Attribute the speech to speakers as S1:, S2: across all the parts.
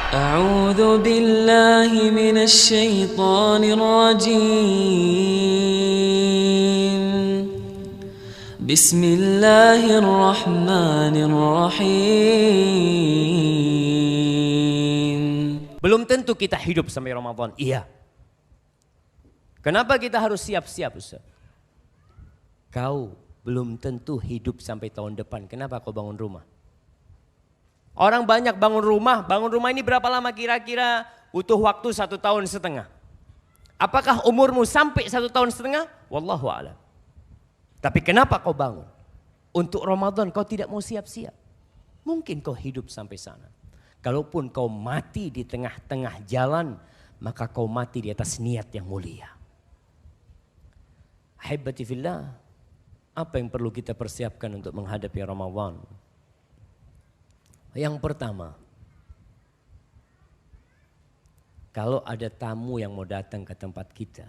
S1: أعوذ بالله من الشيطان الرجيم بسم الله الرحمن الرحيم.
S2: Belum tentu kita hidup sampai Ramadan. Iya. Kenapa kita harus siap-siap, Ustaz? Kau belum tentu hidup sampai tahun depan. Kenapa kau bangun rumah? Orang banyak bangun rumah ini berapa lama kira-kira? Butuh waktu 1,5 tahun. Apakah umurmu sampai 1,5 tahun? Wallahu a'lam. Tapi kenapa kau bangun? Untuk Ramadan kau tidak mau siap-siap. Mungkin kau hidup sampai sana. Kalaupun kau mati di tengah-tengah jalan, maka kau mati di atas niat yang mulia. Ahibati fillah, apa yang perlu kita persiapkan untuk menghadapi Ramadan? Yang pertama, kalau ada tamu yang mau datang ke tempat kita,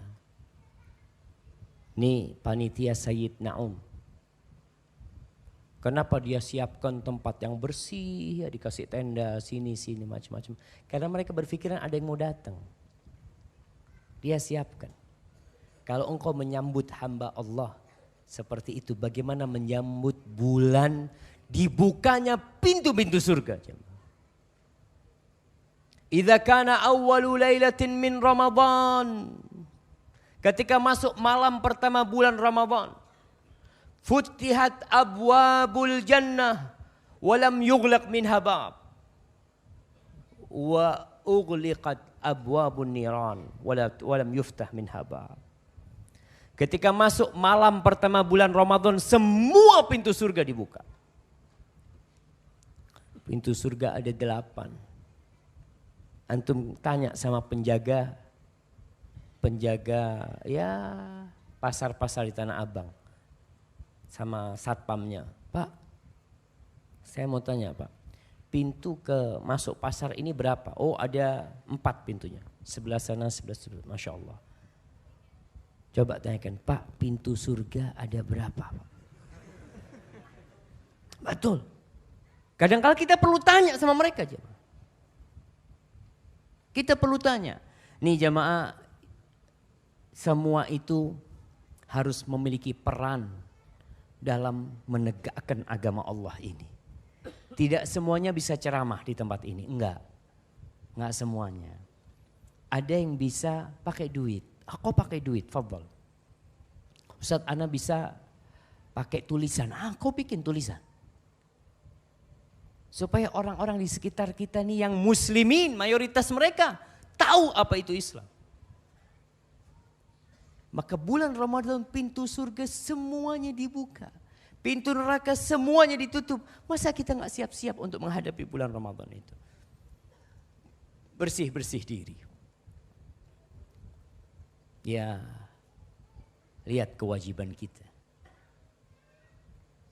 S2: nih panitia Sayyid Naum, kenapa dia siapkan tempat yang bersih, ya dikasih tenda sini macam-macam. Karena mereka berpikiran ada yang mau datang. Dia siapkan. Kalau engkau menyambut hamba Allah seperti itu, bagaimana menyambut bulan dibukanya pintu-pintu surga. Idza kana awwalu lailatin min Ramadan. Ketika masuk malam pertama bulan Ramadan, futihat abwabul jannah walam yughlaq minha bab wa ughliqat abwabun niran walam yuftah minha bab. Ketika masuk malam pertama bulan Ramadan, semua pintu surga dibuka. Pintu surga ada 8. Antum tanya sama penjaga ya pasar-pasar di Tanah Abang. Sama satpamnya, Pak, saya mau tanya Pak, pintu ke masuk pasar ini berapa? Oh ada 4 pintunya, sebelah sana, sebelah, Masya Allah. Coba tanyakan, Pak, pintu surga ada berapa Pak? Betul. Kadang-kala kita perlu tanya sama mereka. Kita perlu tanya. Nih jamaah, semua itu harus memiliki peran dalam menegakkan agama Allah ini. Tidak semuanya bisa ceramah di tempat ini, enggak semuanya. Ada yang bisa pakai duit. Aku pakai duit, fadhal. Ustaz, ana bisa pakai tulisan. Aku bikin tulisan. Supaya orang-orang di sekitar kita nih yang muslimin, mayoritas mereka tahu apa itu Islam. Maka bulan Ramadan pintu surga semuanya dibuka. Pintu neraka semuanya ditutup. Masa kita gak siap-siap untuk menghadapi bulan Ramadan itu? Bersih-bersih diri. Ya, lihat kewajiban kita.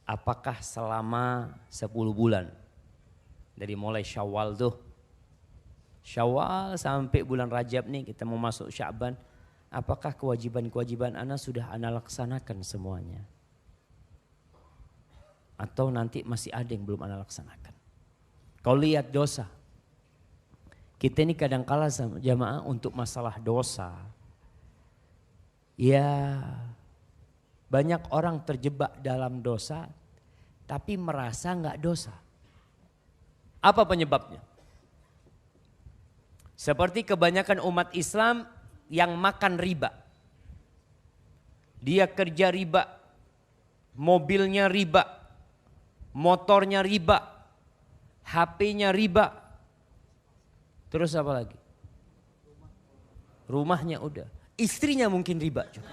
S2: Apakah selama 10 bulan, dari mulai Syawal tuh, Syawal sampai bulan Rajab nih kita mau masuk Sya'ban, apakah kewajiban-kewajiban ana sudah ana laksanakan semuanya? Atau nanti masih ada yang belum ana laksanakan? Kau lihat dosa. Kita ini kadang-kala sama jamaah untuk masalah dosa. Ya banyak orang terjebak dalam dosa tapi merasa enggak dosa. Apa penyebabnya? Seperti kebanyakan umat Islam yang makan riba. Dia kerja riba, mobilnya riba, motornya riba, HP-nya riba. Terus apa lagi? Rumahnya udah. Istrinya mungkin riba juga.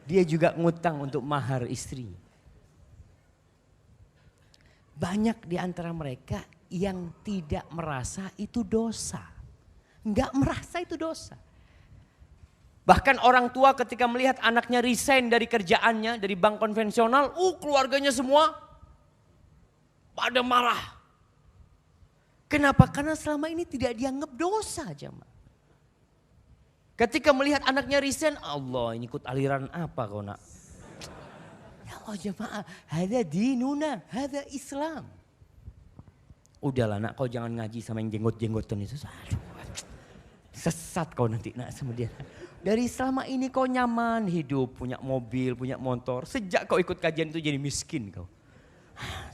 S2: Dia juga ngutang untuk mahar istrinya. Banyak di antara mereka yang tidak merasa itu dosa. Enggak merasa itu dosa. Bahkan orang tua ketika melihat anaknya resign dari kerjaannya, dari bank konvensional, keluarganya semua pada marah. Kenapa? Karena selama ini tidak dianggap dosa, jemaah. Ketika melihat anaknya resign, Allah ini ikut aliran apa kau nak? Ya Allah jemaah, hada dinuna, hada Islam. Udahlah nak, kau jangan ngaji sama yang jenggot-jenggotan itu. Aduh, sesat kau nanti nak sama dia. Dari selama ini kau nyaman hidup, punya mobil, punya motor. Sejak kau ikut kajian itu jadi miskin kau.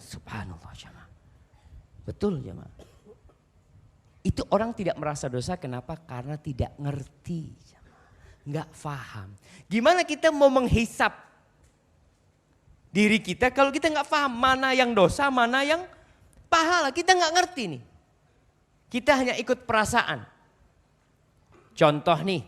S2: Subhanallah jemaah. Betul jemaah. Itu orang tidak merasa dosa, kenapa? Karena tidak ngerti. Nggak paham. Gimana kita mau menghisap diri kita kalau kita nggak paham mana yang dosa, mana yang pahala. Kita nggak ngerti nih. Kita hanya ikut perasaan. Contoh nih,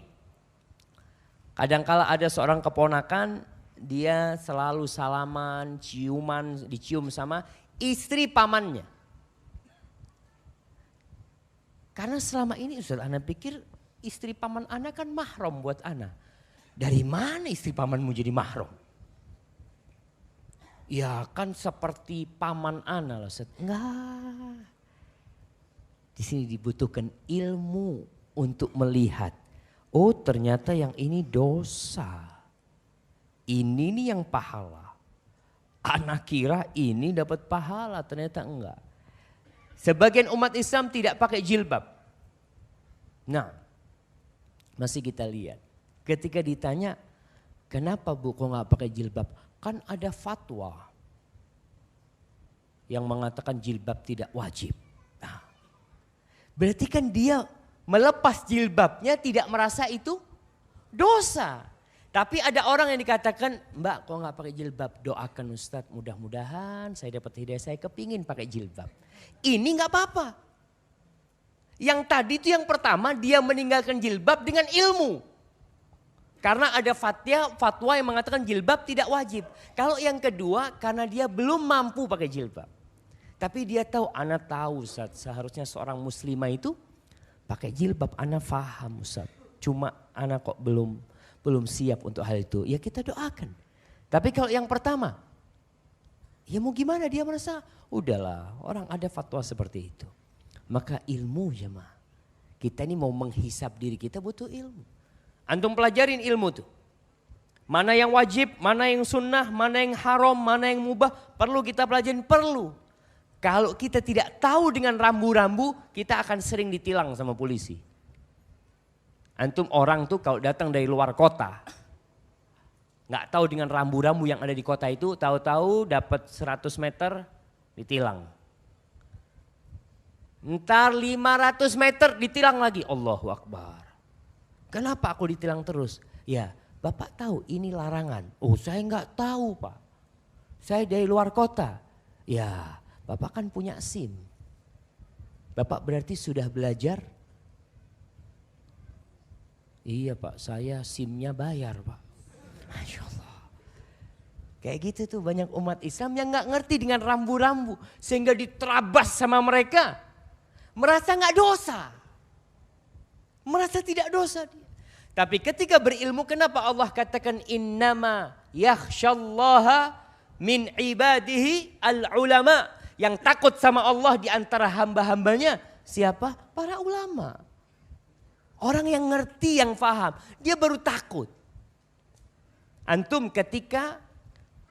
S2: kadangkala ada seorang keponakan, dia selalu salaman, ciuman, dicium sama istri pamannya. Karena selama ini Ustaz, ana pikir istri paman ana kan mahram buat ana. Dari mana istri pamanmu jadi mahram? Ya kan seperti paman ana lah Ustaz. Enggak. Di sini dibutuhkan ilmu untuk melihat. Oh ternyata yang ini dosa. Ini nih yang pahala. Anak kira ini dapat pahala, ternyata enggak. Sebagian umat Islam tidak pakai jilbab. Nah, masih kita lihat. Ketika ditanya, kenapa bu kok nggak pakai jilbab? Kan ada fatwa yang mengatakan jilbab tidak wajib. Nah, berarti kan dia melepas jilbabnya tidak merasa itu dosa. Tapi ada orang yang dikatakan, mbak kok nggak pakai jilbab? Doakan Ustadz, mudah-mudahan saya dapat hidayah, saya kepingin pakai jilbab. Ini nggak apa-apa. Yang tadi itu yang pertama dia meninggalkan jilbab dengan ilmu. Karena ada fatwa yang mengatakan jilbab tidak wajib. Kalau yang kedua karena dia belum mampu pakai jilbab. Tapi dia tahu, ana tahu Ustadz, seharusnya seorang muslimah itu pakai jilbab, ana faham Ustadz. Cuma ana kok belum siap untuk hal itu, ya kita doakan. Tapi kalau yang pertama, ya mau gimana, dia merasa udahlah orang ada fatwa seperti itu. Maka ilmu jemaah, kita ini mau menghisap diri kita butuh ilmu. Antum pelajarin ilmu tuh. Mana yang wajib, mana yang sunnah, mana yang haram, mana yang mubah, perlu kita pelajarin, perlu. Kalau kita tidak tahu dengan rambu-rambu, kita akan sering ditilang sama polisi. Antum orang tuh kalau datang dari luar kota, nggak tahu dengan rambu-rambu yang ada di kota itu, tahu-tahu dapat 100 meter ditilang. Ntar 500 meter ditilang lagi, Allahu Akbar. Kenapa aku ditilang terus? Ya, Bapak tahu ini larangan. Oh saya nggak tahu Pak, saya dari luar kota. Ya, Bapak kan punya SIM. Bapak berarti sudah belajar. Iya Pak, saya SIM-nya bayar Pak. Masya Allah. Kayak gitu tuh banyak umat Islam yang gak ngerti dengan rambu-rambu. Sehingga diterabas sama mereka. Merasa gak dosa. Merasa tidak dosa dia. Tapi ketika berilmu, kenapa Allah katakan innama yakhshallaha min ibadihi al-ulama. Yang takut sama Allah di antara hamba-hambanya siapa? Para ulama. Orang yang ngerti, yang paham, dia baru takut. Antum ketika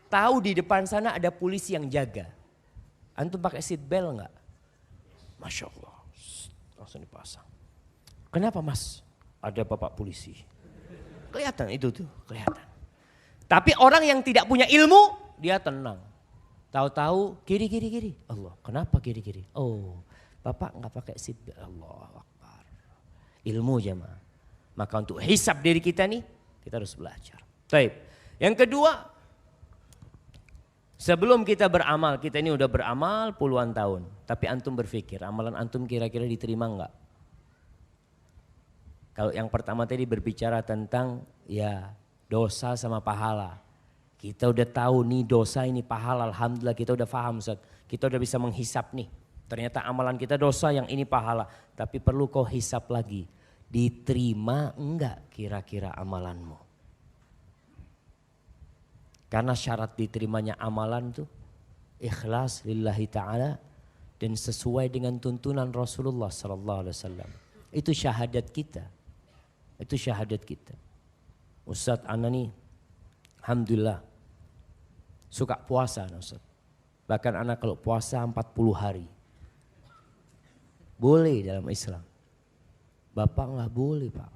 S2: tahu di depan sana ada polisi yang jaga, antum pakai seat belt enggak? Masya Allah, langsung dipasang. Kenapa mas? Ada bapak polisi. Kelihatan itu tuh, kelihatan. Tapi orang yang tidak punya ilmu, dia tenang. Tahu-tahu kiri. Allah, kenapa kiri? Oh, bapak enggak pakai seat belt. Allah. Ilmu jemaah. Maka untuk hisab diri kita nih, kita harus belajar. Baik. Yang kedua, sebelum kita beramal, kita ini udah beramal puluhan tahun. Tapi antum berpikir, amalan antum kira-kira diterima enggak? Kalau yang pertama tadi berbicara tentang ya dosa sama pahala. Kita udah tahu nih dosa ini pahala, alhamdulillah kita udah paham Ustaz. Kita udah bisa menghisap nih. Ternyata amalan kita dosa, yang ini pahala. Tapi perlu kau hisap lagi. Diterima enggak kira-kira amalanmu? Karena syarat diterimanya amalan tuh ikhlas lillahi ta'ala dan sesuai dengan tuntunan Rasulullah SAW. Itu syahadat kita. Itu syahadat kita. Ustadz ana nih, alhamdulillah suka puasa Ustadz. Bahkan anak kalau puasa 40 hari. Boleh dalam Islam. Bapak nggak boleh Pak.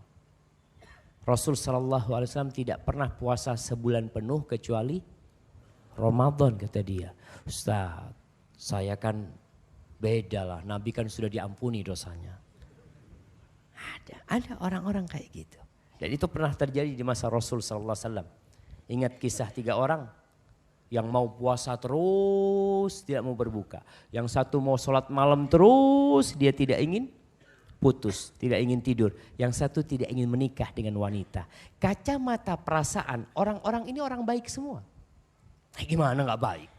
S2: Rasul Shallallahu Alaihi Wasallam tidak pernah puasa sebulan penuh kecuali Ramadan kata dia. Ustaz, saya kan beda lah. Nabi kan sudah diampuni dosanya. Ada orang-orang kayak gitu. Dan itu pernah terjadi di masa Rasul Shallallahu Alaihi Wasallam. Ingat kisah 3 orang yang mau puasa terus tidak mau berbuka. Yang satu mau sholat malam terus dia tidak ingin putus, tidak ingin tidur. Yang satu tidak ingin menikah dengan wanita. Kacamata perasaan orang-orang ini orang baik semua. Gimana gak baik?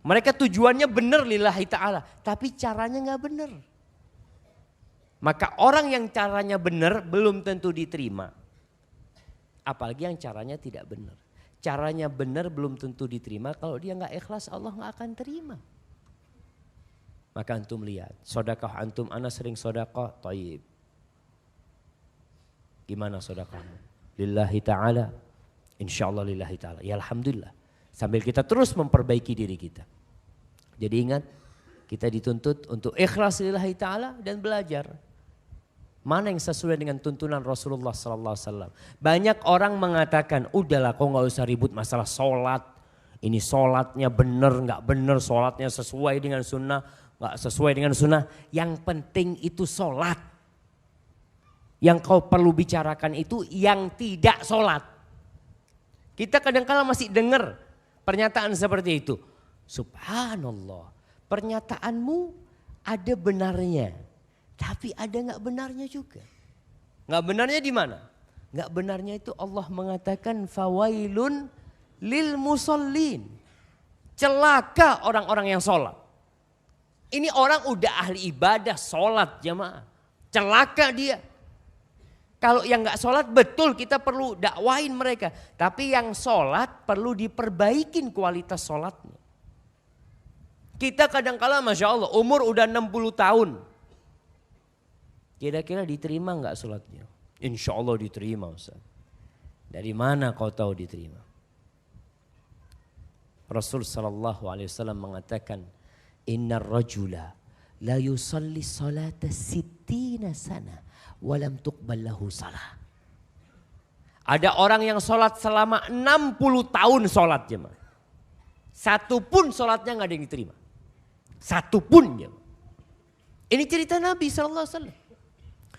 S2: Mereka tujuannya benar lillahi ta'ala. Tapi caranya gak benar. Maka orang yang caranya benar belum tentu diterima. Apalagi yang caranya tidak benar. Caranya benar belum tentu diterima. Kalau dia gak ikhlas Allah gak akan terima. Maka antum lihat, sedekah antum, ana sering sedekah, thayyib. Gimana sedekahmu? Lillahi ta'ala, insyaallah lillahi ta'ala. Ya alhamdulillah. Sambil kita terus memperbaiki diri kita. Jadi ingat, kita dituntut untuk ikhlas lillahi ta'ala dan belajar. Mana yang sesuai dengan tuntunan Rasulullah SAW. Banyak orang mengatakan, udahlah kau gak usah ribut masalah sholat. Ini sholatnya benar, gak benar, sholatnya sesuai dengan sunnah. Gak sesuai dengan sunnah, yang penting itu sholat. Yang kau perlu bicarakan itu yang tidak sholat. Kita kadang-kala masih dengar pernyataan seperti itu. Subhanallah, pernyataanmu ada benarnya. Tapi ada gak benarnya juga. Gak benarnya di mana? Gak benarnya itu Allah mengatakan fawailun lil musallin. Celaka orang-orang yang sholat. Ini orang udah ahli ibadah, sholat jamaah. Celaka dia. Kalau yang gak sholat betul kita perlu dakwain mereka. Tapi yang sholat perlu diperbaikin kualitas sholatnya. Kita kadang-kala Masya Allah umur udah 60 tahun. Kira-kira diterima gak sholatnya? Insya Allah diterima Ustaz. Dari mana kau tahu diterima? Rasul Sallallahu Alaihi Wasallam mengatakan, Inna rajula la yusalli salata 60 sana walam tuqbal lahu salah. Ada orang yang sholat selama 60 tahun sholat jemaah. Satu pun sholatnya gak ada yang diterima. Satu pun jemaah. Ini cerita Nabi SAW.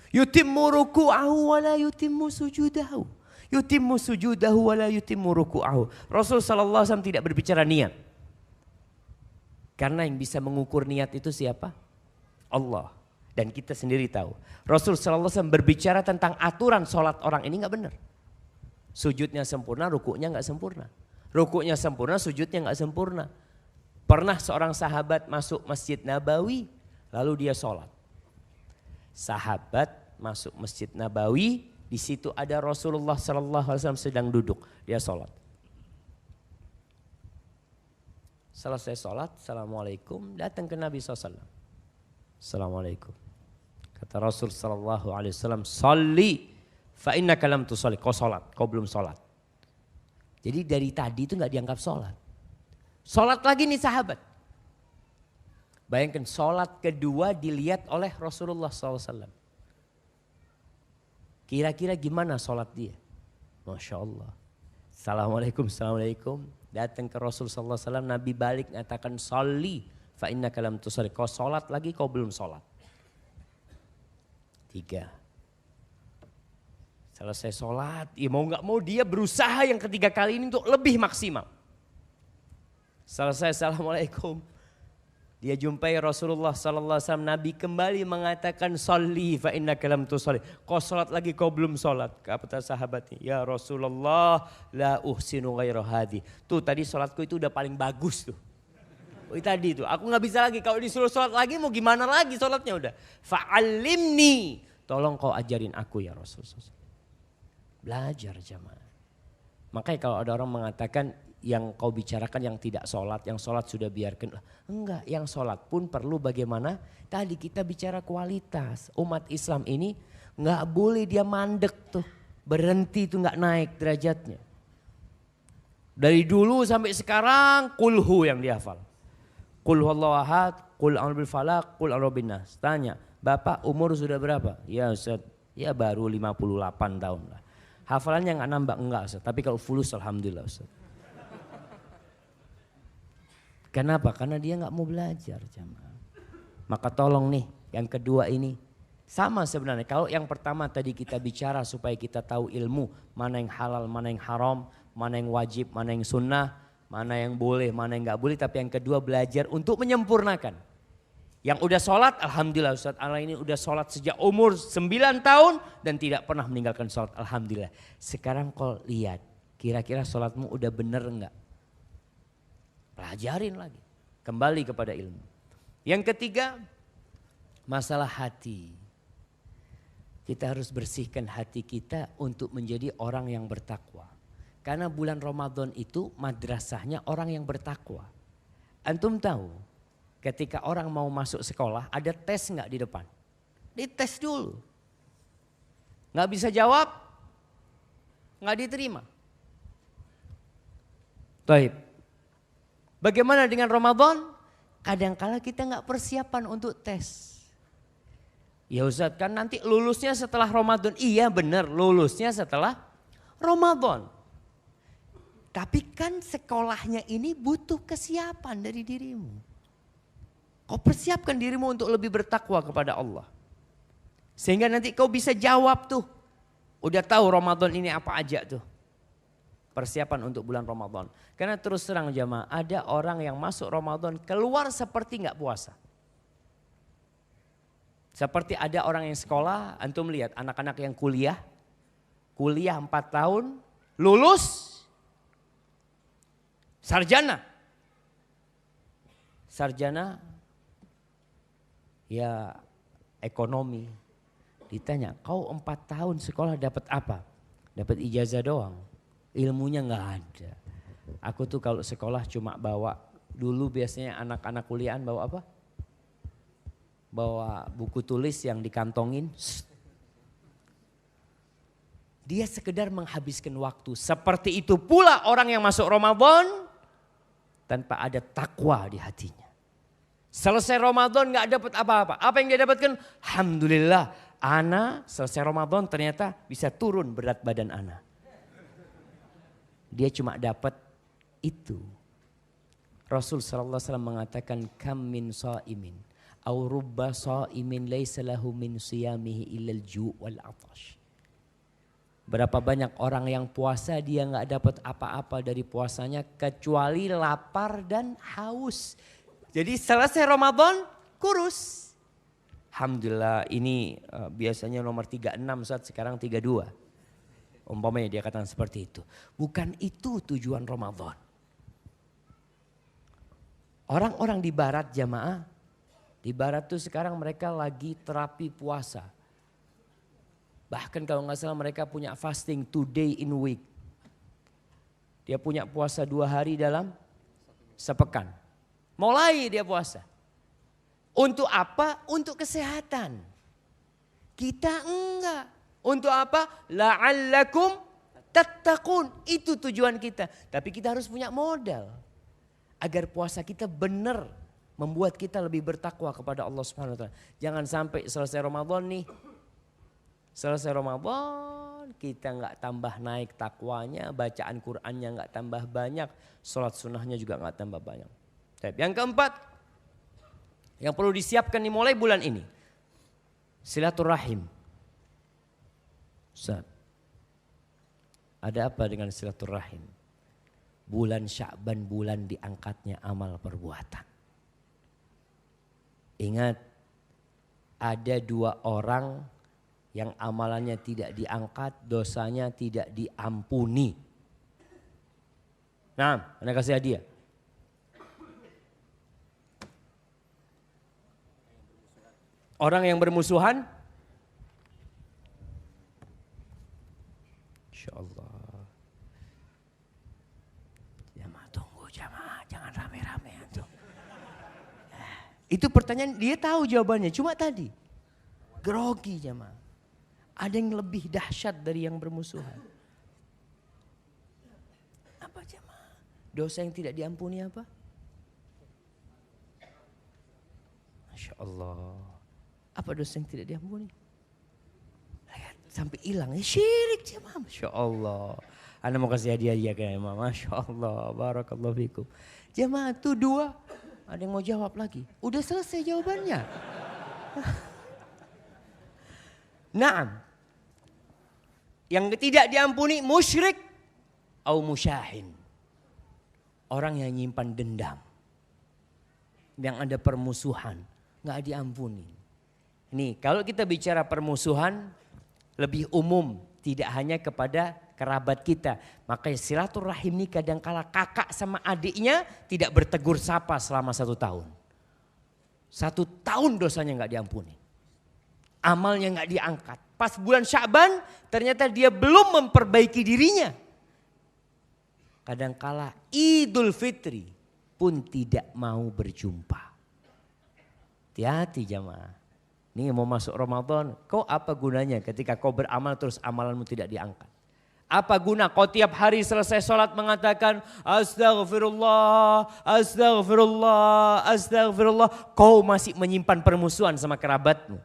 S2: Yutimmu ruku'ahu wa la yutimmu sujudahu. Yutimmu sujudahu wa la yutimmu ruku'ahu. Rasul SAW tidak berbicara niat. Karena yang bisa mengukur niat itu siapa? Allah. Dan kita sendiri tahu. Rasul SAW berbicara tentang aturan sholat orang ini gak benar. Sujudnya sempurna, rukuknya gak sempurna. Rukuknya sempurna, sujudnya gak sempurna. Pernah seorang sahabat masuk Masjid Nabawi, lalu dia sholat. Sahabat masuk Masjid Nabawi, di situ ada Rasulullah SAW sedang duduk, dia sholat. Selesai sholat, Assalamualaikum, datang ke Nabi SAW. Assalamualaikum. Kata Rasul SAW, Salli fa innaka lam tusalli. Kau sholat, kau belum sholat. Jadi dari tadi itu gak dianggap sholat. Sholat lagi nih sahabat. Bayangkan sholat kedua dilihat oleh Rasulullah SAW. Kira-kira gimana sholat dia? Masya Allah. Assalamualaikum, Assalamualaikum. Datang ke Rasul sallallahu alaihi wasallam, Nabi balik mengatakan sholli fa innaka lam tusalli. Kau sholat lagi, kau belum sholat. 3. Selesai sholat, ya mau gak mau dia berusaha yang ketiga kali ini untuk lebih maksimal. Selesai Assalamualaikum. Dia jumpai Rasulullah sallallahu alaihi wasallam, Nabi kembali mengatakan sholli fa innaka lam tusalli. Kau salat lagi, kau belum salat. Kata sahabatnya, ya Rasulullah la uhsinu ghairu hadi. Tuh tadi salatku itu udah paling bagus tuh. Oh, tadi itu aku enggak bisa lagi, kalau disuruh salat lagi mau gimana lagi salatnya udah. Fa'allimni. Tolong kau ajarin aku ya Rasulullah. Belajar jamaah. Makanya kalau ada orang mengatakan yang kau bicarakan yang tidak sholat, yang sholat sudah biarkan. Enggak, yang sholat pun perlu bagaimana? Tadi kita bicara kualitas. Umat Islam ini enggak boleh dia mandek tuh. Berhenti tuh enggak naik derajatnya. Dari dulu sampai sekarang kulhu yang dihafal. Qul huwallahu ahad, qul a'udzu bil falaq, qul a'udzu bin nas. Tanya, Bapak umur sudah berapa? Ya Ustaz, ya baru 58 tahun lah. Hafalannya nggak nambah, enggak Ustaz. Tapi kalau fulus alhamdulillah Ustaz. Kenapa? Karena dia nggak mau belajar jamaah. Maka tolong nih, yang kedua ini sama sebenarnya. Kalau yang pertama tadi kita bicara supaya kita tahu ilmu, mana yang halal, mana yang haram, mana yang wajib, mana yang sunnah, mana yang boleh, mana yang nggak boleh. Tapi yang kedua belajar untuk menyempurnakan. Yang udah sholat, alhamdulillah Ustaz Allah ini udah sholat sejak umur 9 tahun dan tidak pernah meninggalkan sholat, alhamdulillah. Sekarang kau lihat, kira-kira sholatmu udah bener enggak? Pelajarin lagi, kembali kepada ilmu. Yang ketiga, masalah hati. Kita harus bersihkan hati kita untuk menjadi orang yang bertakwa. Karena bulan Ramadan itu madrasahnya orang yang bertakwa. Antum tahu ketika orang mau masuk sekolah ada tes nggak di depan? Dites dulu. Nggak bisa jawab, nggak diterima. Taib. Bagaimana dengan Ramadan? Kadangkala kita nggak persiapan untuk tes. Ya Ustaz, kan nanti lulusnya setelah Ramadan. Iya benar, lulusnya setelah Ramadan. Tapi kan sekolahnya ini butuh kesiapan dari dirimu. Kau persiapkan dirimu untuk lebih bertakwa kepada Allah. Sehingga nanti kau bisa jawab tuh. Udah tahu Ramadan ini apa aja tuh. Persiapan untuk bulan Ramadan. Karena terus terang jamaah, ada orang yang masuk Ramadan keluar seperti nggak puasa. Seperti ada orang yang sekolah, antum lihat anak-anak yang kuliah 4 tahun, lulus, sarjana. Sarjana ya ekonomi. Ditanya, kau 4 tahun sekolah dapat apa? Dapat ijazah doang. Ilmunya nggak ada. Aku tuh kalau sekolah cuma bawa, dulu biasanya anak-anak kuliahan bawa apa? Bawa buku tulis yang dikantongin. Dia sekedar menghabiskan waktu. Seperti itu pula orang yang masuk Ramadan tanpa ada takwa di hatinya. Selesai Ramadan nggak dapat apa-apa. Apa yang dia dapatkan? Alhamdulillah, ana selesai Ramadan ternyata bisa turun berat badan ana. Dia cuma dapat itu. Rasul sallallahu alaihi wasallam mengatakan kam min shaimin au rubba shaimin laisa lahu min siyamihi illal ju' wal 'atash. Berapa banyak orang yang puasa dia enggak dapat apa-apa dari puasanya kecuali lapar dan haus. Jadi selesai Ramadan kurus. Alhamdulillah ini biasanya nomor 36 saat sekarang 32. Umpamanya dia katakan seperti itu. Bukan itu tujuan Ramadan. Orang-orang di barat jamaah. Di barat tuh sekarang mereka lagi terapi puasa. Bahkan kalau nggak salah mereka punya fasting 2 day in week. Dia punya puasa 2 hari dalam sepekan. Mulai dia puasa. Untuk apa? Untuk kesehatan. Kita enggak. Untuk apa? La'allakum tattaqun. Itu tujuan kita. Tapi kita harus punya modal. Agar puasa kita benar membuat kita lebih bertakwa kepada Allah Subhanahu wa taala. Jangan sampai selesai Ramadan nih. Selesai Ramadan kita enggak tambah naik takwanya, bacaan Qur'annya enggak tambah banyak, salat sunnahnya juga enggak tambah banyak. Yang keempat, yang perlu disiapkan dimulai bulan ini. Silaturahim. Ustaz, ada apa dengan silaturahim? Bulan Sya'ban bulan diangkatnya amal perbuatan. Ingat, ada 2 orang yang amalannya tidak diangkat, dosanya tidak diampuni. Nah, Anda kasih hadiah. Orang yang bermusuhan, Insya Allah. Jamaah tunggu jamaah, jangan rame-rame antum. Itu pertanyaan dia tahu jawabannya, cuma tadi grogi jamaah. Ada yang lebih dahsyat dari yang bermusuhan. Apa jamaah? Dosa yang tidak diampuni apa? Masya Allah. Apa dosa yang tidak diampuni? Lihat, sampai hilang. Syirik jemaah. Masya Allah. Anda mau kasih hadiah ke jemaah. Masya Allah. Barakallahu fikum. Jemaah itu 2. Ada yang mau jawab lagi. Udah selesai jawabannya. Naam. Yang tidak diampuni musyrik atau musyahin. Orang yang nyimpan dendam. Yang ada permusuhan. Nggak diampuni. Nih kalau kita bicara permusuhan lebih umum. Tidak hanya kepada kerabat kita. Makanya silaturahim ini kadangkala kakak sama adiknya tidak bertegur sapa selama 1 tahun. 1 tahun dosanya nggak diampuni. Amalnya nggak diangkat. Pas bulan Sya'ban ternyata dia belum memperbaiki dirinya. Kadangkala Idul Fitri pun tidak mau berjumpa. Hati-hati jamaah. Ini mau masuk Ramadan, kau apa gunanya ketika kau beramal terus amalanmu tidak diangkat? Apa guna kau tiap hari selesai sholat mengatakan astagfirullah, astagfirullah, astagfirullah. Kau masih menyimpan permusuhan sama kerabatmu.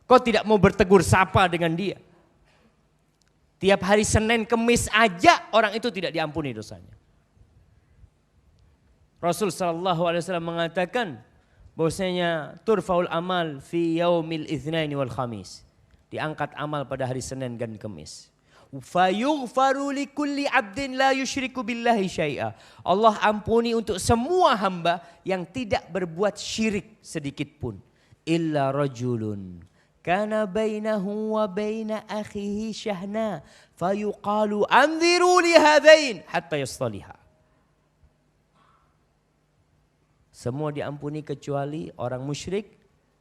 S2: Kau tidak mau bertegur sapa dengan dia. Tiap hari Senin Kemis aja orang itu tidak diampuni dosanya. Rasul SAW mengatakan bahwasanya turfaul amal fi yaumil itsnaini wal khamis. Diangkat amal pada hari Senin dan Kamis. Fayughfaru likulli 'abdin la yusyriku billahi syai'a. Allah ampuni untuk semua hamba yang tidak berbuat syirik sedikit pun. Illa rajulun kana bainahu wa baina akhihi syahna fayuqalu anziru li hadain hatta yastaliha. Semua diampuni kecuali orang musyrik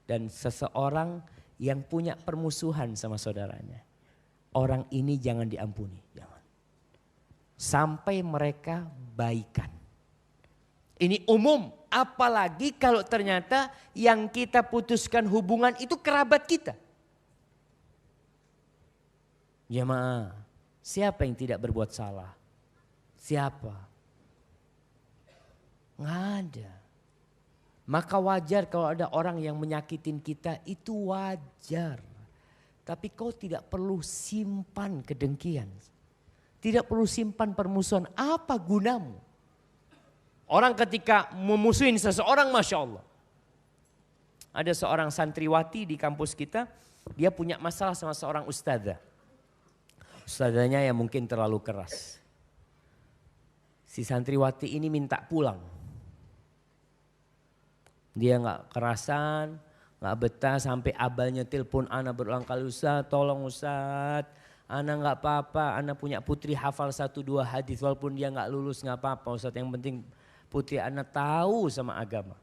S2: dan seseorang yang punya permusuhan sama saudaranya. Orang ini jangan diampuni, jangan. Sampai mereka baikan. Ini umum, apalagi kalau ternyata yang kita putuskan hubungan itu kerabat kita. Jemaah, siapa yang tidak berbuat salah? Siapa? Nggak ada. Maka wajar kalau ada orang yang menyakitin kita, itu wajar. Tapi kau tidak perlu simpan kedengkian. Tidak perlu simpan permusuhan. Apa gunamu? Orang ketika memusuhin seseorang, Masya Allah. Ada seorang santriwati di kampus kita, dia punya masalah sama seorang ustadzah. Ustadzahnya yang mungkin terlalu keras. Si santriwati ini minta pulang. Dia nggak kerasan, nggak betah sampai abalnya telepon ana berulang kali, Ustaz tolong Ustaz, ana nggak apa-apa, ana punya putri hafal 1-2 hadis walaupun dia nggak lulus nggak apa-apa Ustaz, yang penting putri ana tahu sama agama.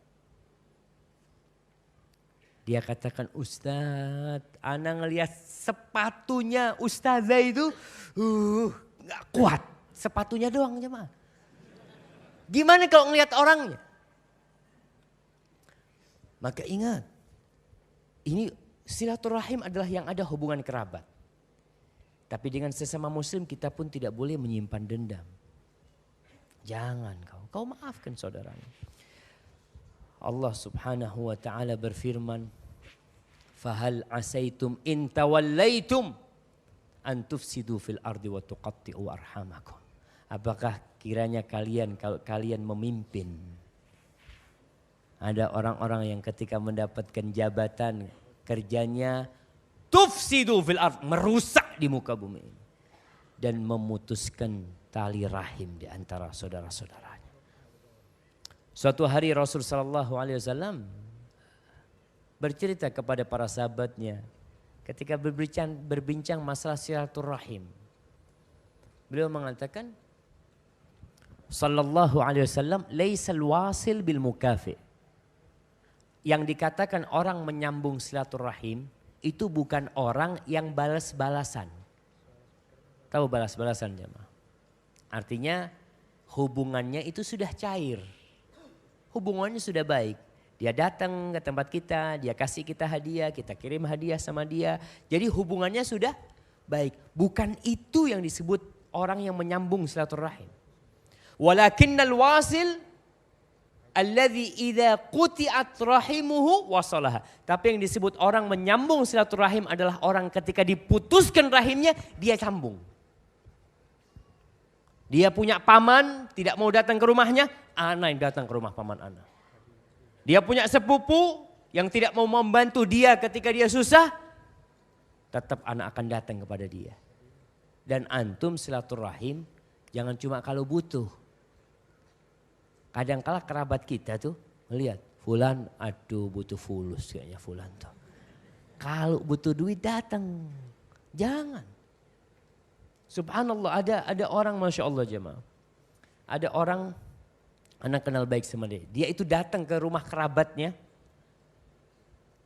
S2: Dia katakan, Ustaz, ana ngelihat sepatunya ustazah itu nggak kuat, sepatunya doang jemaah. Gimana kalau ngelihat orangnya? Maka ingat, ini silaturahim adalah yang ada hubungan kerabat. Tapi dengan sesama muslim kita pun tidak boleh menyimpan dendam. Jangan kau maafkan saudaranya. Allah subhanahu wa ta'ala berfirman, Fahal asaitum in tawallaitum an tufsidu fil ardi wa tuqatti'u arhamakum. Apakah kiranya kalian kalau kalian memimpin, ada orang-orang yang ketika mendapatkan jabatan kerjanya tufsidu fil ard, merusak di muka bumi ini dan memutuskan tali rahim di antara saudara-saudaranya. Suatu hari Rasul sallallahu alaihi wasallam bercerita kepada para sahabatnya ketika berbincang masalah silaturahim. Beliau mengatakan sallallahu alaihi wasallam laisal wasil bil mukafi. Yang dikatakan orang menyambung silaturahim itu bukan orang yang balas-balasan. Tahu balas-balasan jemaah? Artinya hubungannya itu sudah cair. Hubungannya sudah baik. Dia datang ke tempat kita, dia kasih kita hadiah, kita kirim hadiah sama dia. Jadi hubungannya sudah baik. Bukan itu yang disebut orang yang menyambung silaturahim. Walakinnal wasil Alladzi idza quti'at rahimuhu wasalaha. Tapi yang disebut orang menyambung silaturahim adalah orang ketika diputuskan rahimnya, dia sambung. Dia punya paman, tidak mau datang ke rumahnya, ana yang datang ke rumah paman ana. Dia punya sepupu yang tidak mau membantu dia ketika dia susah, tetap ana akan datang kepada dia. Dan antum silaturahim jangan cuma kalau butuh. Kadang-kala kerabat kita tuh melihat, fulan aduh butuh fulus kayaknya fulan tuh. Kalau butuh duit datang, jangan. Subhanallah ada orang Masya Allah jemaah. Ada orang, anak kenal baik sama dia. Dia itu datang ke rumah kerabatnya.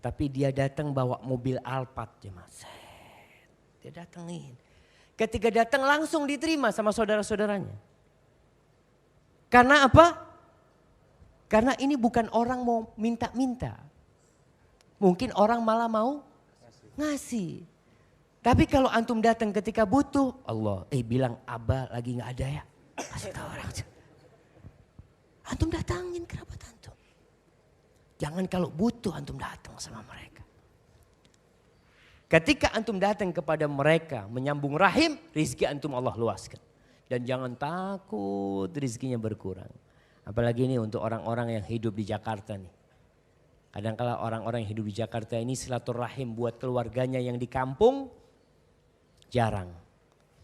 S2: Tapi dia datang bawa mobil Alphard jemaah. Dia datangin. Ketika datang langsung diterima sama saudara-saudaranya. Karena apa? Karena ini bukan orang mau minta-minta. Mungkin orang malah mau ngasih. Tapi kalau antum datang ketika butuh, Allah, bilang Abah lagi gak ada ya. Kasih tahu orang. Antum datangin kerabat antum. Jangan kalau butuh antum datang sama mereka. Ketika antum datang kepada mereka menyambung rahim, rizki antum Allah luaskan. Dan jangan takut rizkinya berkurang. Apalagi ini untuk orang-orang yang hidup di Jakarta nih. Kadang-kala orang-orang yang hidup di Jakarta ini silaturahim buat keluarganya yang di kampung jarang.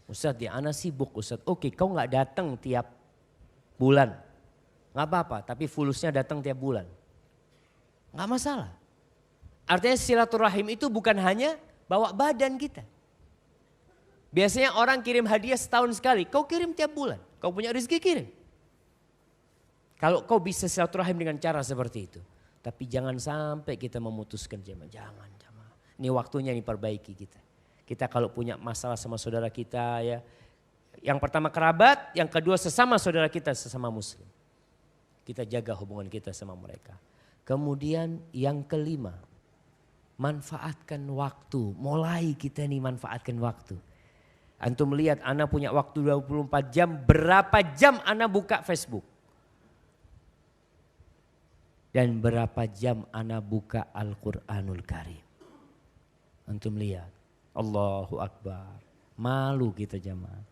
S2: Ustadz ya ana sibuk Ustadz. Oke kau gak datang tiap bulan. Gak apa-apa tapi fulusnya datang tiap bulan. Gak masalah. Artinya silaturahim itu bukan hanya bawa badan kita. Biasanya orang kirim hadiah setahun sekali. Kau kirim tiap bulan. Kau punya rezeki kirim. Kalau kau bisa silaturahim dengan cara seperti itu. Tapi jangan sampai kita memutuskan jemaah. Jangan. Ini waktunya diperbaiki kita. Kita kalau punya masalah sama saudara kita ya. Yang pertama kerabat, yang kedua sesama saudara kita, sesama muslim. Kita jaga hubungan kita sama mereka. Kemudian yang kelima, manfaatkan waktu. Mulai kita nih manfaatkan waktu. Antum lihat ana punya waktu 24 jam, berapa jam ana buka Facebook? Dan berapa jam ana buka Al-Quranul Karim. Antum lihat. Allahu Akbar. Malu kita jamaah.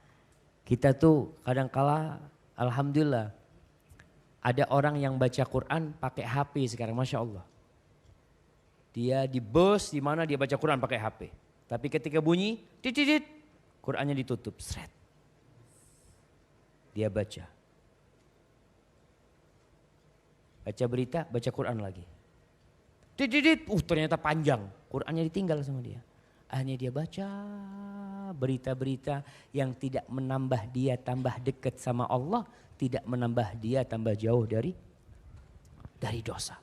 S2: Kita tuh kadang-kala alhamdulillah. Ada orang yang baca Quran pakai HP sekarang. Masya Allah. Dia di bus di mana dia baca Quran pakai HP. Tapi ketika bunyi. Titit. Qurannya ditutup. Sret. Dia baca. Baca berita, baca Quran lagi. Didit, ternyata panjang. Qurannya ditinggal sama dia. Akhirnya dia baca berita-berita yang tidak menambah dia tambah dekat sama Allah. Tidak menambah dia tambah jauh dari dosa.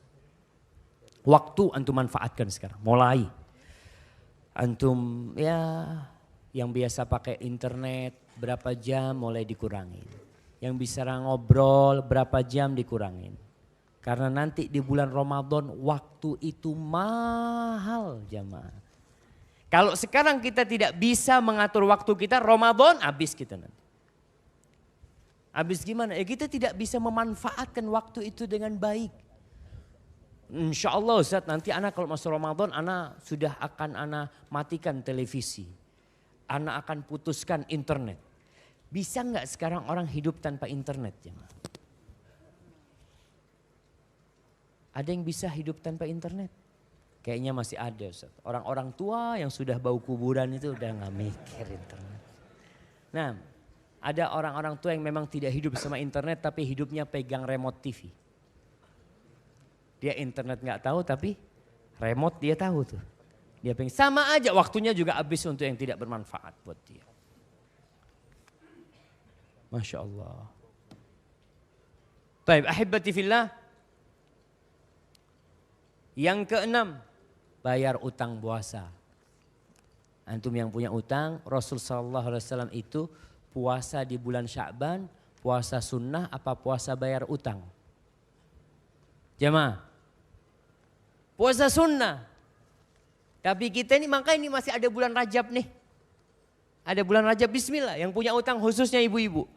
S2: Waktu antum manfaatkan sekarang. Mulai. Antum ya yang biasa pakai internet berapa jam mulai dikurangin. Yang bisa ngobrol berapa jam dikurangin. Karena nanti di bulan Ramadan waktu itu mahal jamaah. Kalau sekarang kita tidak bisa mengatur waktu kita, Ramadan habis kita nanti. Habis gimana? Ya kita tidak bisa memanfaatkan waktu itu dengan baik. Insya Allah Ustaz nanti anak kalau masuk Ramadan anak sudah akan matikan televisi. Anak akan putuskan internet. Bisa nggak sekarang orang hidup tanpa internet jamaah? Ada yang bisa hidup tanpa internet? Kayaknya masih ada Ustaz. Orang-orang tua yang sudah bau kuburan itu udah gak mikir internet. Nah ada orang-orang tua yang memang tidak hidup sama internet tapi hidupnya pegang remote TV. Dia internet gak tahu tapi remote dia tahu tuh. Dia pengen sama aja waktunya juga habis untuk yang tidak bermanfaat buat dia. Masya Allah. Baik, ahibati fillah. Yang keenam, bayar utang puasa. Antum yang punya utang, Rasul sallallahu alaihi wasallam itu puasa di bulan Sya'ban, puasa sunnah apa puasa bayar utang? Jemaah. Puasa sunnah. Tapi kita ini makanya ini masih ada bulan Rajab nih. Ada bulan Rajab bismillah yang punya utang khususnya ibu-ibu.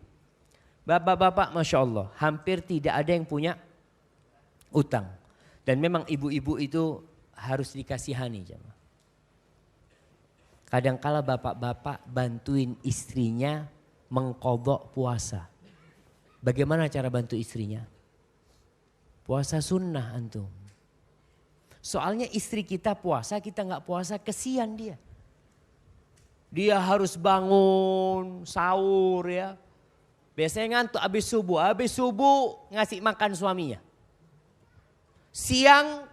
S2: Bapak-bapak Masya Allah hampir tidak ada yang punya Utang. Dan memang ibu-ibu itu harus dikasihani jemaah. Kadangkala bapak-bapak bantuin istrinya mengqadha puasa. Bagaimana cara bantu istrinya? Puasa sunnah antum. Soalnya istri kita puasa, kita nggak puasa, kesian dia. Dia harus bangun, sahur ya. Biasanya ngantuk habis subuh ngasih makan suaminya. Siang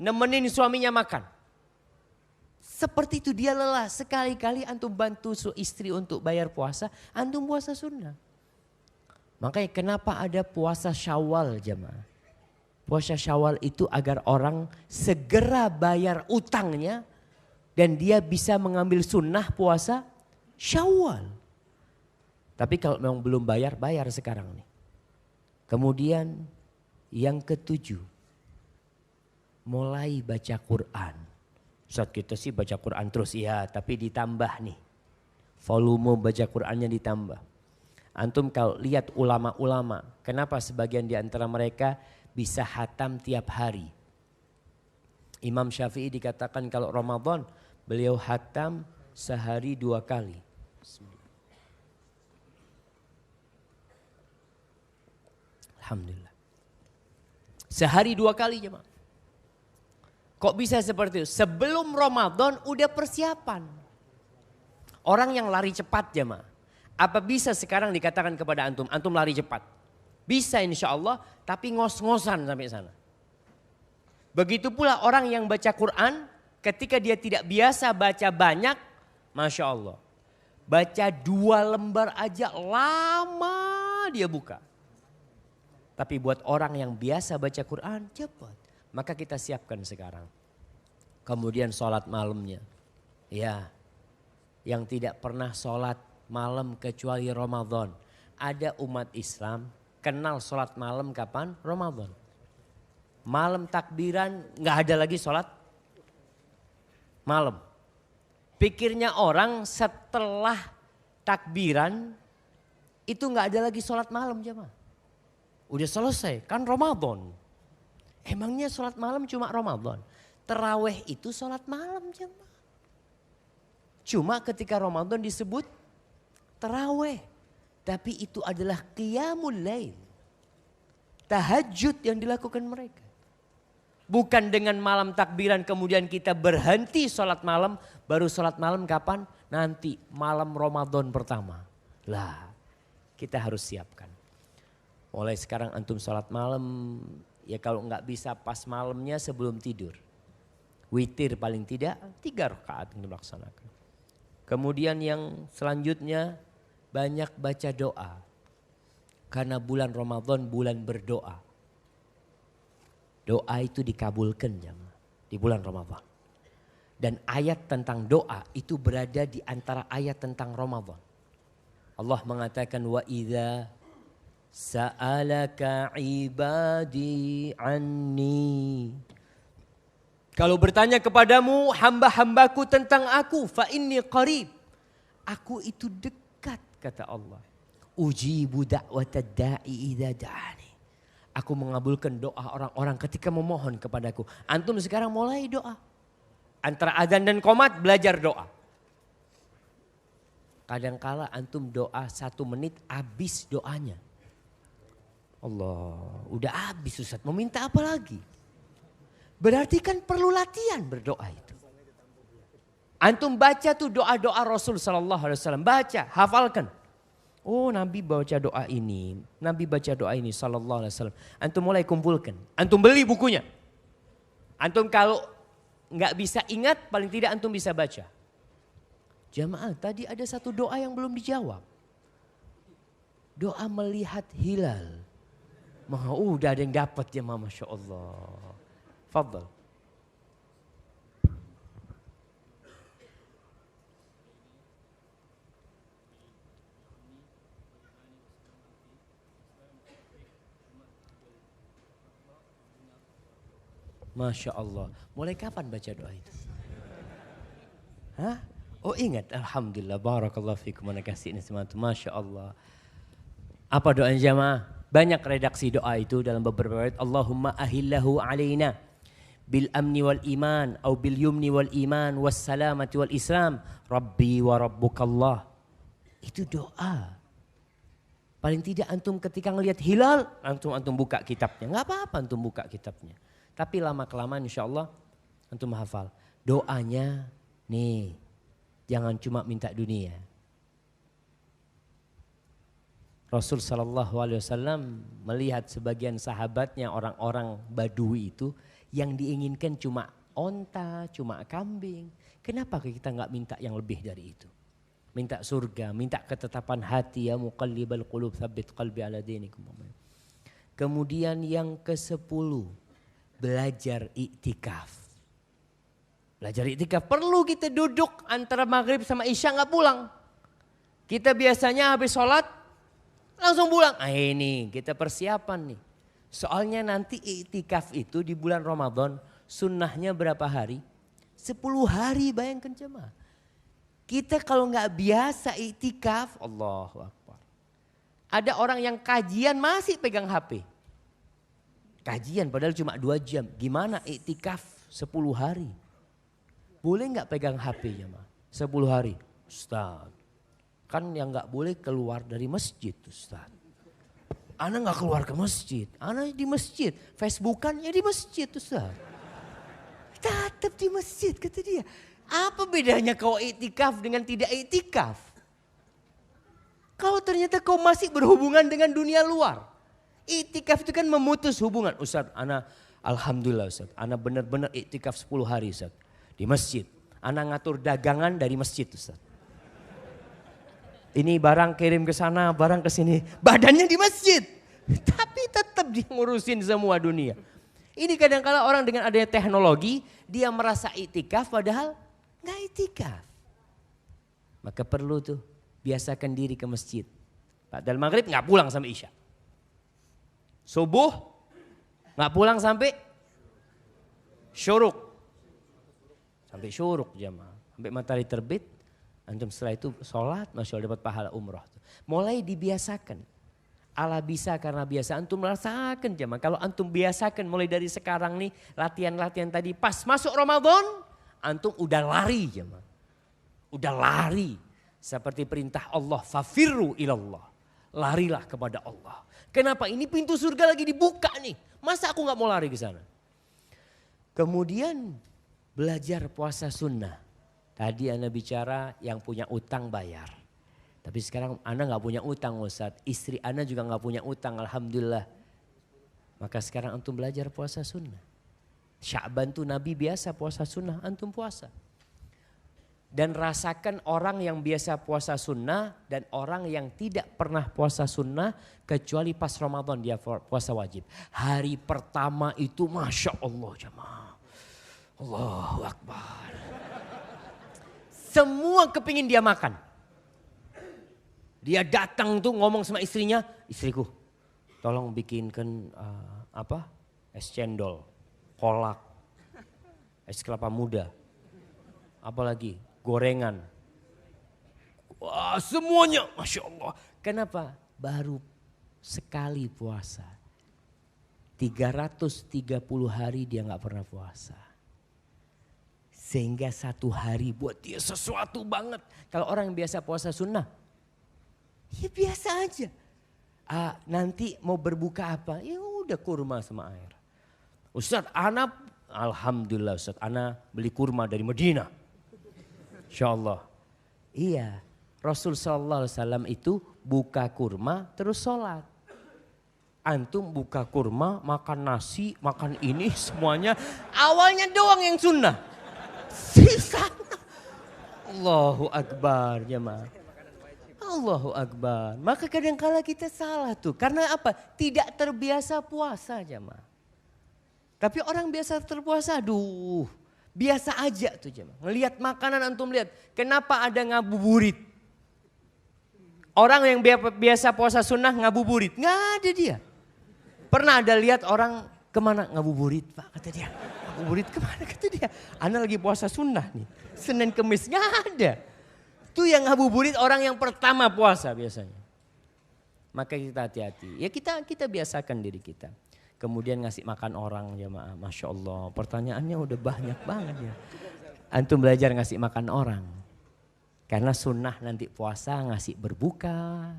S2: nemenin suaminya makan. Seperti itu dia lelah. Sekali-kali antum bantu istri untuk bayar puasa, antum puasa sunnah. Makanya kenapa ada puasa Syawal jemaah? Puasa Syawal itu agar orang segera bayar utangnya dan dia bisa mengambil sunnah puasa Syawal. Tapi kalau memang belum bayar, bayar sekarang nih. Kemudian yang ketujuh, mulai baca Quran. Ustaz kita sih baca Quran terus ya, tapi ditambah nih. Volume baca Qurannya ditambah. Antum kalau lihat ulama-ulama, kenapa sebagian di antara mereka bisa hatam tiap hari. Imam Syafi'i dikatakan kalau Ramadan beliau hatam sehari 2 kali. Alhamdulillah. Sehari 2 kali jemaah. Kok bisa seperti itu? Sebelum Ramadan udah persiapan. Orang yang lari cepat jemaah. Apa bisa sekarang dikatakan kepada antum, antum lari cepat? Bisa insya Allah, tapi ngos-ngosan sampai sana. Begitu pula orang yang baca Quran, ketika dia tidak biasa baca banyak, Masya Allah. Baca 2 lembar aja lama dia buka. Tapi buat orang yang biasa baca Quran, cepat. Maka kita siapkan sekarang. Kemudian sholat malamnya. Ya, yang tidak pernah sholat malam kecuali Ramadan. Ada umat Islam kenal sholat malam kapan? Ramadan. Malam takbiran nggak ada lagi sholat malam. Pikirnya orang setelah takbiran itu nggak ada lagi sholat malam jemaah. Udah selesai kan Ramadan. Emangnya sholat malam cuma Ramadan? Taraweh itu sholat malam jemaah. Cuma ketika Ramadan disebut taraweh. Tapi itu adalah qiyamul lail. Tahajud yang dilakukan mereka. Bukan dengan malam takbiran kemudian kita berhenti sholat malam. Baru sholat malam kapan? Nanti malam Ramadan pertama. Lah kita harus siapkan. Mulai sekarang antum sholat malam. Ya kalau nggak bisa pas malamnya sebelum tidur. Witir paling tidak 3 rakaat yang dilaksanakan. Kemudian yang selanjutnya. Banyak baca doa. Karena bulan Ramadan bulan berdoa. Doa itu dikabulkan jemaah di bulan Ramadan. Dan ayat tentang doa itu berada di antara ayat tentang Ramadan. Allah mengatakan wa idza sa'alaka ibadi anni. Kalau bertanya kepadamu hamba-hambaku tentang aku fa inni qarib. Aku itu dekat. Kata Allah, ujibu da'watad da'i idza da'ani. Aku mengabulkan doa orang-orang ketika memohon kepadaku. Antum sekarang mulai doa. Antara azan dan qomat belajar doa. Kadangkala antum doa 1 menit habis doanya. Allah, udah habis Ustaz, mau minta apa lagi? Berarti kan perlu latihan berdoa itu. Antum baca tuh doa-doa Rasul sallallahu alaihi wasallam, baca, hafalkan. Oh, Nabi baca doa ini, Nabi baca doa ini sallallahu alaihi wasallam. Antum mulai kumpulkan, antum beli bukunya. Antum kalau nggak bisa ingat, paling tidak antum bisa baca. Jamaah, tadi ada satu doa yang belum dijawab. Doa melihat hilal. Udah ada yang dapat ya, Masya Allah. Fadhal. Masya Allah. Mulai kapan baca doa itu? Hah? Oh ingat. Alhamdulillah. Barakallahu fikum. Mana kasih ini semua. Masya Allah. Apa doanya jamaah? Banyak redaksi doa itu dalam beberapa ayat. Allahumma ahillahu alaina bil amni wal iman atau bil yumni wal iman was salamati wal islam rabbi wa rabbukallah. Itu doa. Paling tidak antum ketika ngelihat hilal, antum buka kitabnya. Enggak apa-apa antum buka kitabnya. Tapi lama kelamaan insyaallah antum hafal. Doanya nih, jangan cuma minta dunia. Rasul sallallahu alaihi wasallam melihat sebagian sahabatnya orang-orang Badui itu yang diinginkan cuma onta, cuma kambing. Kenapa kita nggak minta yang lebih dari itu? Minta surga, minta ketetapan hati, ya muqallibal qulub tsabbit qalbi ala dinikum. Kemudian yang ke-10, belajar iktikaf. Belajar iktikaf perlu kita duduk antara maghrib sama isya nggak pulang. Kita biasanya habis sholat langsung pulang. Ini kita persiapan nih. Soalnya nanti iktikaf itu di bulan Ramadan sunnahnya berapa hari? 10 hari, bayangkan jemaah. Kita kalau nggak biasa iktikaf, Allahu Akbar. Ada orang yang kajian masih pegang HP. Kajian padahal cuma 2 jam. Gimana iktikaf 10 hari? Boleh nggak pegang HP jemaah? 10 hari. Ustaz, kan yang nggak boleh keluar dari masjid Ustaz. Ana nggak keluar ke masjid, ana di masjid. Facebookan ya di masjid Ustaz. Tetap di masjid kata dia. Apa bedanya kau iktikaf dengan tidak iktikaf? Kalau ternyata kau masih berhubungan dengan dunia luar. Iktikaf itu kan memutus hubungan. Ustaz, ana alhamdulillah Ustaz, ana benar-benar iktikaf 10 hari Ustaz. Di masjid. Ana ngatur dagangan dari masjid Ustaz. Ini barang kirim ke sana, barang ke sini. Badannya di masjid. Tapi tetap dia ngurusin semua dunia. Ini kadang-kala orang dengan adanya teknologi, dia merasa iktikaf padahal nggak iktikaf. Maka perlu tuh biasakan diri ke masjid. Padahal maghrib nggak pulang sampai isya. Subuh nggak pulang sampai syuruk. Sampai syuruk jamaah. Sampai matahari terbit. Antum setelah itu sholat, masya Allah dapat pahala umroh. Mulai dibiasakan. Allah bisa karena biasa. Antum merasakan jemaah. Kalau antum biasakan mulai dari sekarang nih. Latihan-latihan tadi pas masuk Ramadan. Antum udah lari jemaah. Udah lari. Seperti perintah Allah. Fafirru ilallah. Larilah kepada Allah. Kenapa? Ini pintu surga lagi dibuka nih. Masa aku gak mau lari ke sana? Kemudian belajar puasa sunnah. Tadi Anda bicara yang punya utang bayar. Tapi sekarang Anda gak punya utang Ustaz. Istri Anda juga gak punya utang alhamdulillah. Maka sekarang antum belajar puasa sunnah. Sya'ban tuh Nabi biasa puasa sunnah, antum puasa. Dan rasakan orang yang biasa puasa sunnah dan orang yang tidak pernah puasa sunnah. Kecuali pas Ramadan dia puasa wajib. Hari pertama itu Masya Allah jemaah. Allahu Akbar. Semua kepingin dia makan. Dia datang tuh ngomong sama istrinya, istriku tolong bikinkan es cendol, kolak, es kelapa muda, apalagi gorengan. Wah semuanya Masya Allah. Kenapa? Baru sekali puasa. 330 hari dia gak pernah puasa. Sehingga 1 hari buat dia sesuatu banget. Kalau orang yang biasa puasa sunnah, ya biasa aja. Nanti mau berbuka apa? Ya udah kurma sama air. Ustaz, ana alhamdulillah Ustaz, ana beli kurma dari Madinah. Insyaallah. Iya, Rasul sallallahu alaihi wasallam itu buka kurma terus sholat. Antum buka kurma, makan nasi, makan ini semuanya awalnya doang yang sunnah. Sisanya. Allahu Akbar jemaah. Allahu Akbar. Maka kadang-kala kita salah tuh. Karena apa? Tidak terbiasa puasa jemaah. Tapi orang biasa terpuasa, aduh. Biasa aja tuh jemaah. Ngelihat makanan antum lihat. Kenapa ada ngabuburit? Orang yang biasa puasa sunnah ngabuburit. Nggak ada dia. Pernah ada lihat orang kemana ngabuburit Pak kata dia. Ngabuburit kemana kata dia. Ana lagi puasa sunnah nih. Senin Kemis nggak ada. Itu yang ngabuburit orang yang pertama puasa biasanya. Maka kita hati-hati. Ya kita biasakan diri kita. Kemudian ngasih makan orang jamaah. Masya Allah, pertanyaannya udah banyak banget ya. Antum belajar ngasih makan orang. Karena sunnah nanti puasa ngasih berbuka.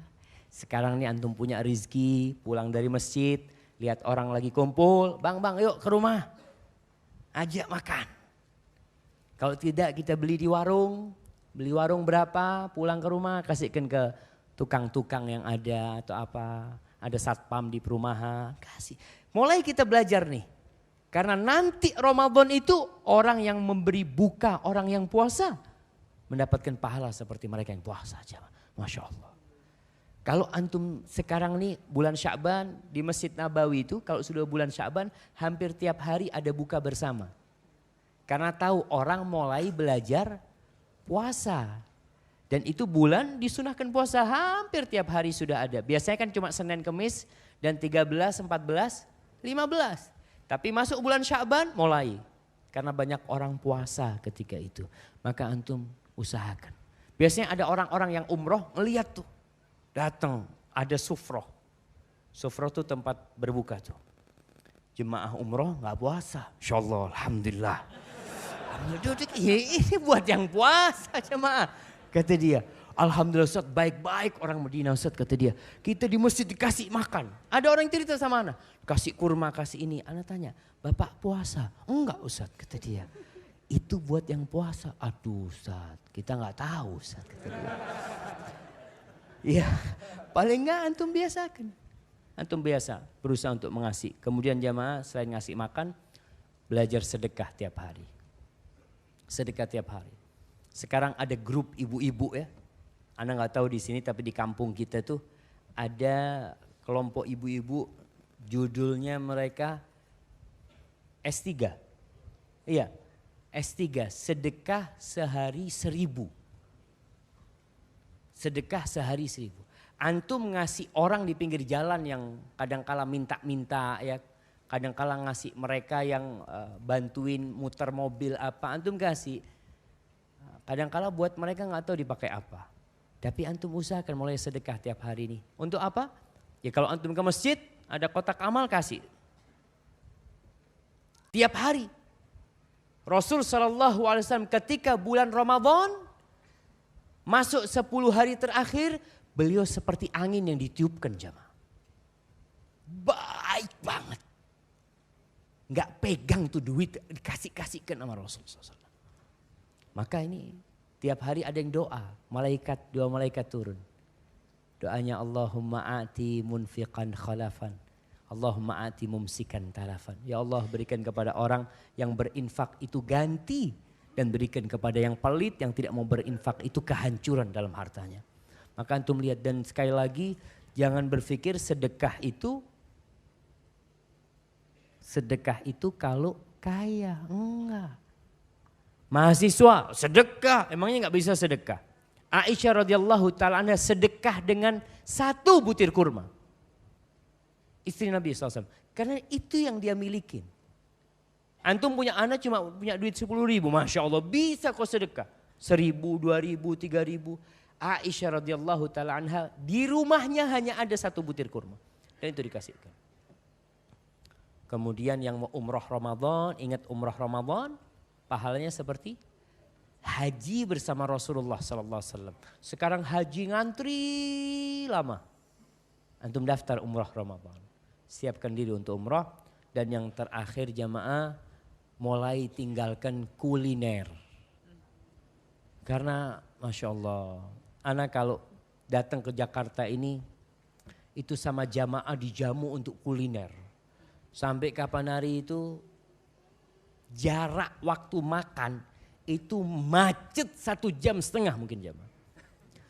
S2: Sekarang nih antum punya rizki, pulang dari masjid, lihat orang lagi kumpul, bang yuk ke rumah. Ajak makan. Kalau tidak kita beli di warung, beli warung berapa, pulang ke rumah kasihkan ke tukang-tukang yang ada atau apa. Ada satpam di perumahan, kasih. Mulai kita belajar nih. Karena nanti Ramadan itu orang yang memberi buka, orang yang puasa mendapatkan pahala seperti mereka yang puasa. Masya Allah. Kalau antum sekarang nih bulan Sya'ban di Masjid Nabawi itu kalau sudah bulan Sya'ban hampir tiap hari ada buka bersama. Karena tahu orang mulai belajar puasa. Dan itu bulan disunahkan puasa hampir tiap hari sudah ada. Biasanya kan cuma Senin, Kemis dan 13, 14, 15. Tapi masuk bulan Sya'ban mulai. Karena banyak orang puasa ketika itu. Maka antum usahakan. Biasanya ada orang-orang yang umroh ngeliat tuh. Datang ada sufroh. Sufroh tuh tempat berbuka tuh. Jemaah umroh gak puasa. Insya Allah, Alhamdulillah. Ini buat yang puasa jemaah. Kata dia, alhamdulillah Ustaz, baik-baik orang Madinah Ustaz, kata dia. Kita di masjid dikasih makan. Ada orang yang cerita sama anak, kasih kurma, kasih ini. Anak tanya, Bapak puasa? Enggak Ustaz, kata dia. Itu buat yang puasa. Aduh Ustaz, kita gak tahu Ustaz, kata dia. Ya, paling enggak antum biasakan. Antum biasa berusaha untuk mengasih. Kemudian jamaah selain ngasih makan, belajar sedekah tiap hari. Sedekah tiap hari. Sekarang ada grup ibu-ibu ya. Anda nggak tahu di sini tapi di kampung kita tuh ada kelompok ibu-ibu judulnya mereka S3. Iya, S3 sedekah sehari 1000. Sedekah sehari 1000. Antum ngasih orang di pinggir jalan yang kadang-kala minta-minta ya. Kadang-kala ngasih mereka yang bantuin muter mobil apa. Antum kasih. Kadang-kala buat mereka nggak tahu dipakai apa. Tapi antum usahakan mulai sedekah tiap hari ini. Untuk apa? Ya kalau antum ke masjid ada kotak amal kasih. Tiap hari. Rasul SAW ketika bulan Ramadan masuk 10 hari terakhir beliau seperti angin yang ditiupkan jamaah. Baik banget. Nggak pegang tuh duit dikasih-kasihkan sama Rasul SAW. Maka ini tiap hari ada yang doa, dua malaikat turun. Doanya Allahumma a'ti munfiqan khalafan, Allahumma a'ti mumsikan talafan. Ya Allah berikan kepada orang yang berinfak itu ganti dan berikan kepada yang pelit yang tidak mau berinfak itu kehancuran dalam hartanya. Maka antum lihat dan sekali lagi jangan berpikir sedekah itu kalau kaya, enggak. Mahasiswa sedekah, emangnya nggak bisa sedekah? Aisyah radhiyallahu taala anha sedekah dengan 1 butir kurma. Istri Nabi SAW. Karena itu yang dia milikin. Antum punya anak cuma punya duit 10.000, Masya Allah bisa kok sedekah. 1.000, 2.000, 3.000. Aisyah radhiyallahu taala anha di rumahnya hanya ada 1 butir kurma. Dan itu dikasihkan. Kemudian yang mau umroh Ramadan, ingat umroh Ramadan. Pahalanya seperti haji bersama Rasulullah SAW. Sekarang haji ngantri lama. Antum daftar umrah Ramadan. Siapkan diri untuk umrah. Dan yang terakhir jamaah mulai tinggalkan kuliner. Karena Masya Allah. Anak kalau datang ke Jakarta ini itu sama jamaah dijamu untuk kuliner. Sampai kapan hari itu jarak waktu makan itu macet 1,5 jam mungkin jamaah.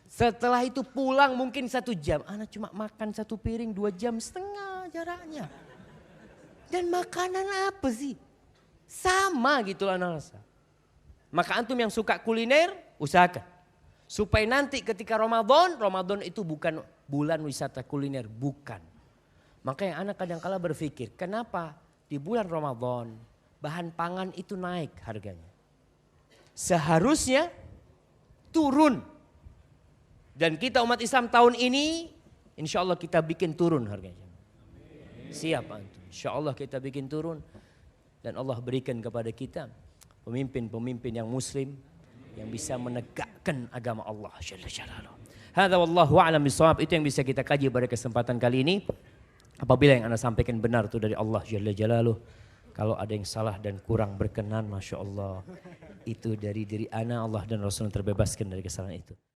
S2: Setelah itu pulang mungkin 1 jam. Anak cuma makan 1 piring 2,5 jam jaraknya. Dan makanan apa sih? Sama gitu anak rasa. Maka antum yang suka kuliner usahakan. Supaya nanti ketika Ramadan itu bukan bulan wisata kuliner, bukan. Makanya anak kadang-kala berpikir kenapa di bulan Ramadan bahan pangan itu naik harganya. Seharusnya turun. Dan kita umat Islam tahun ini Insya Allah kita bikin turun harganya. Siap antum. Insya Allah kita bikin turun. Dan Allah berikan kepada kita pemimpin-pemimpin yang muslim. Yang bisa menegakkan agama Allah Jalla Jalaluh. Hadza wallahu a'lam bishawab. Itu yang bisa kita kaji pada kesempatan kali ini. Apabila yang Anda sampaikan benar itu dari Allah Jalla Jalaluh. Kalau ada yang salah dan kurang berkenan, Masya Allah. Itu dari diri ana, Allah dan Rasul terbebaskan dari kesalahan itu.